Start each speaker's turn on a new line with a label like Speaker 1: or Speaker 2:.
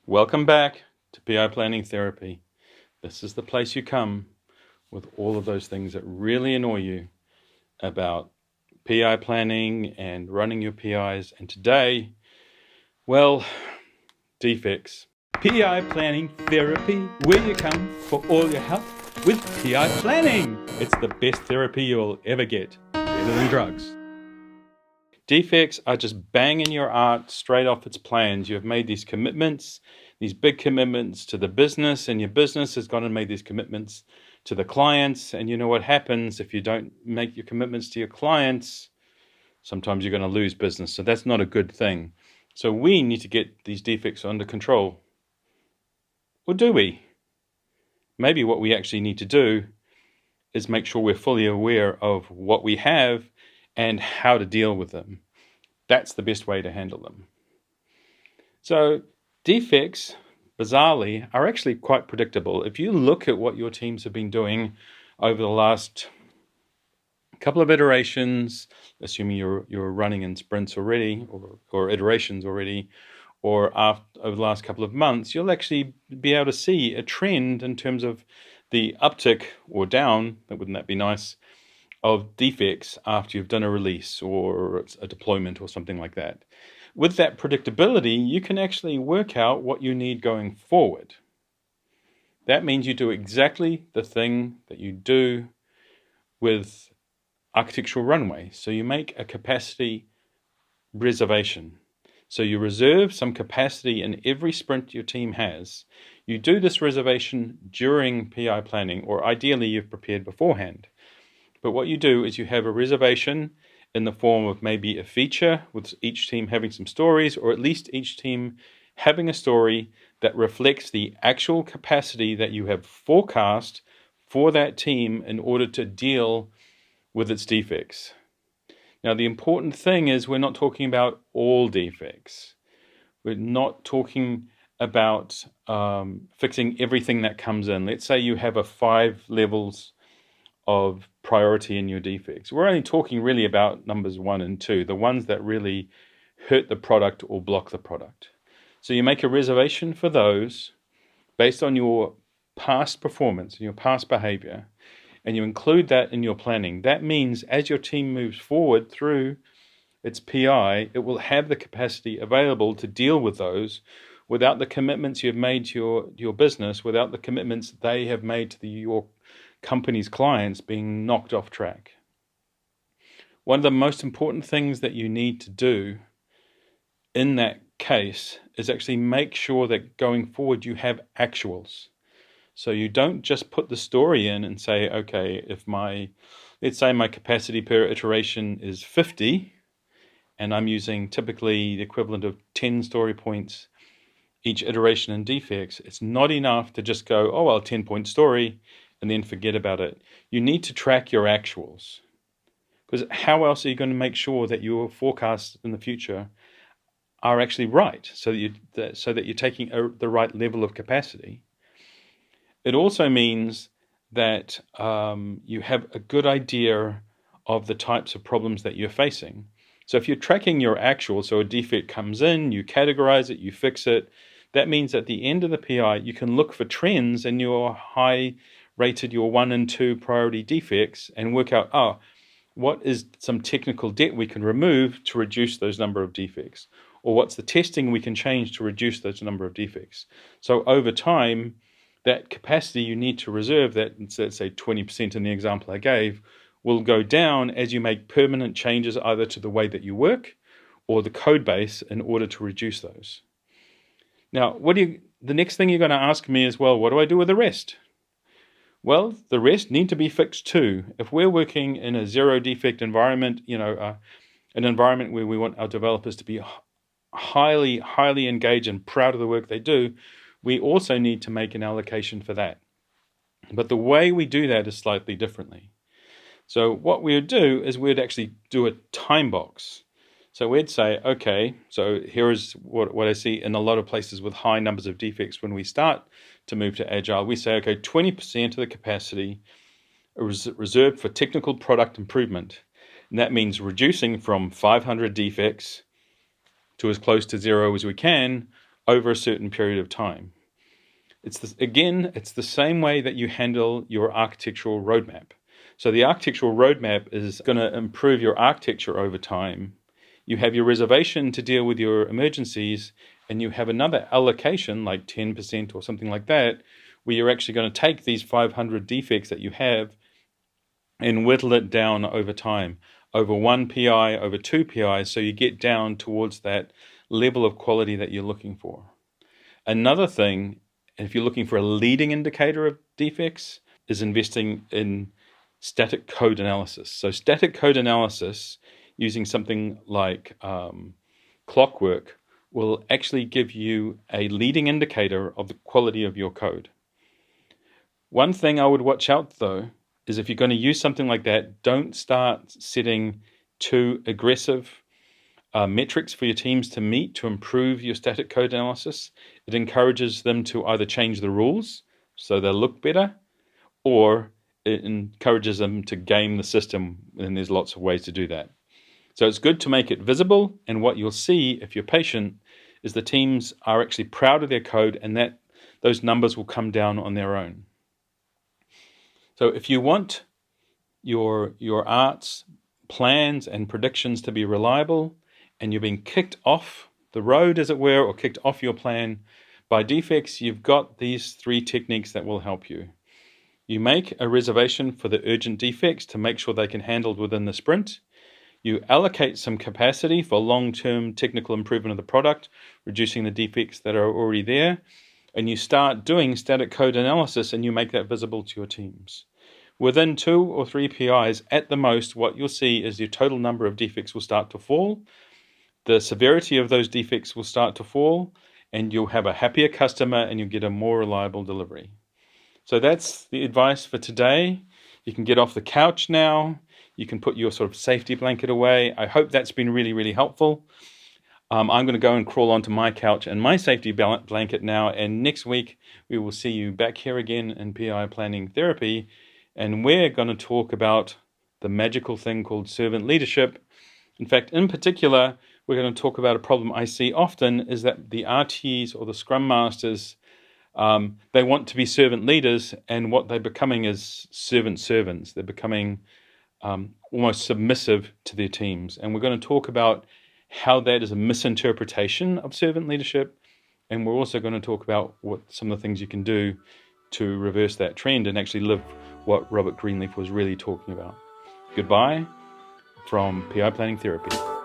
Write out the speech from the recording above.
Speaker 1: Welcome back to PI Planning Therapy. This is the place you come with all of those things that really annoy you about PI planning and running your PIs. And today, well, defects. PI Planning Therapy, where you come for all your help with PI planning. It's the best therapy you'll ever get, better than drugs. Defects are just banging your art straight off its plans. You've made these commitments, these big commitments to the business, and your business has gone and made these commitments to the clients. And you know what happens if you don't make your commitments to your clients? Sometimes you're going to lose business. So that's not a good thing. So we need to get these defects under control. Or do we? Maybe what we actually need to do is make sure we're fully aware of what we have and how to deal with them. That's the best way to handle them. So defects, bizarrely, are actually quite predictable. If you look at what your teams have been doing over the last couple of iterations, assuming you're running in sprints already or iterations already, or over the last couple of months, you'll actually be able to see a trend in terms of the uptick or down, wouldn't that be nice, of defects after you've done a release or a deployment or something like that. With that predictability, you can actually work out what you need going forward. That means you do exactly the thing that you do with architectural runway. So you make a capacity reservation. So you reserve some capacity in every sprint your team has. You do this reservation during PI planning, or ideally you've prepared beforehand. But what you do is you have a reservation in the form of maybe a feature with each team having some stories, or at least each team having a story that reflects the actual capacity that you have forecast for that team in order to deal with its defects. Now, the important thing is we're not talking about all defects. We're not talking about fixing everything that comes in. Let's say you have 5 levels of priority in your defects. We're only talking really about numbers 1 and 2, the ones that really hurt the product or block the product. So you make a reservation for those based on your past performance and your past behavior, and you include that in your planning. That means as your team moves forward through its PI, it will have the capacity available to deal with those without the commitments you've made to your business, without the commitments they have made to your company's clients being knocked off track. One of the most important things that you need to do in that case is actually make sure that going forward you have actuals. So you don't just put the story in and say, okay, let's say my capacity per iteration is 50, and I'm using typically the equivalent of 10 story points each iteration in defects. It's not enough to just go, 10-point story, and then forget about it. You need to track your actuals, because how else are you going to make sure that your forecasts in the future are actually right, so that you're taking the right level of capacity? It also means that you have a good idea of the types of problems that you're facing. So if you're tracking your actual, so a defect comes in, you categorize it, you fix it, that means at the end of the PI, you can look for trends in your high-rated, your 1 and 2 priority defects, and work out, what is some technical debt we can remove to reduce those number of defects? Or what's the testing we can change to reduce those number of defects? So over time, that capacity you need to reserve, that, let's say 20% in the example I gave, will go down as you make permanent changes either to the way that you work or the code base in order to reduce those. Now, the next thing you're going to ask me is, well, what do I do with the rest? Well, the rest need to be fixed too. If we're working in a zero defect environment, an environment where we want our developers to be highly, highly engaged and proud of the work they do, we also need to make an allocation for that. But the way we do that is slightly differently. So what we would do is we'd actually do a time box. So we'd say, okay, so here is what I see in a lot of places with high numbers of defects when we start to move to Agile. We say, okay, 20% of the capacity is reserved for technical product improvement. And that means reducing from 500 defects to as close to 0 as we can over a certain period of time. It's the same way that you handle your architectural roadmap. So the architectural roadmap is going to improve your architecture over time. You have your reservation to deal with your emergencies, and you have another allocation, like 10% or something like that, where you're actually going to take these 500 defects that you have and whittle it down over time, over 1 PI, over 2 PIs, so you get down towards that level of quality that you're looking for. Another thing, if you're looking for a leading indicator of defects, is investing in static code analysis. So static code analysis, using something like Clockwork, will actually give you a leading indicator of the quality of your code. One thing I would watch out, though, is if you're going to use something like that, don't start setting too aggressive metrics for your teams to meet to improve your static code analysis. It encourages them to either change the rules so they'll look better, or it encourages them to game the system, and there's lots of ways to do that. So it's good to make it visible, and what you'll see if you're patient is the teams are actually proud of their code, and that those numbers will come down on their own. So if you want your arts, plans, and predictions to be reliable, and you're being kicked off the road, as it were, or kicked off your plan by defects, you've got these 3 techniques that will help you. You make a reservation for the urgent defects to make sure they can be handled within the sprint. You allocate some capacity for long-term technical improvement of the product, reducing the defects that are already there. And you start doing static code analysis, and you make that visible to your teams. Within 2 or 3 PIs, at the most, what you'll see is your total number of defects will start to fall. The severity of those defects will start to fall, and you'll have a happier customer, and you'll get a more reliable delivery. So that's the advice for today. You can get off the couch now. You can put your sort of safety blanket away. I hope that's been really, really helpful. I'm going to go and crawl onto my couch and my safety blanket now, and next week we will see you back here again in PI Planning Therapy, and we're going to talk about the magical thing called servant leadership. In fact, in particular, we're going to talk about a problem I see often, is that the RTs or the Scrum Masters, they want to be servant leaders, and what they're becoming is servants. They're becoming almost submissive to their teams. And we're going to talk about how that is a misinterpretation of servant leadership. And we're also going to talk about what some of the things you can do to reverse that trend and actually live what Robert Greenleaf was really talking about. Goodbye from PI Planning Therapy.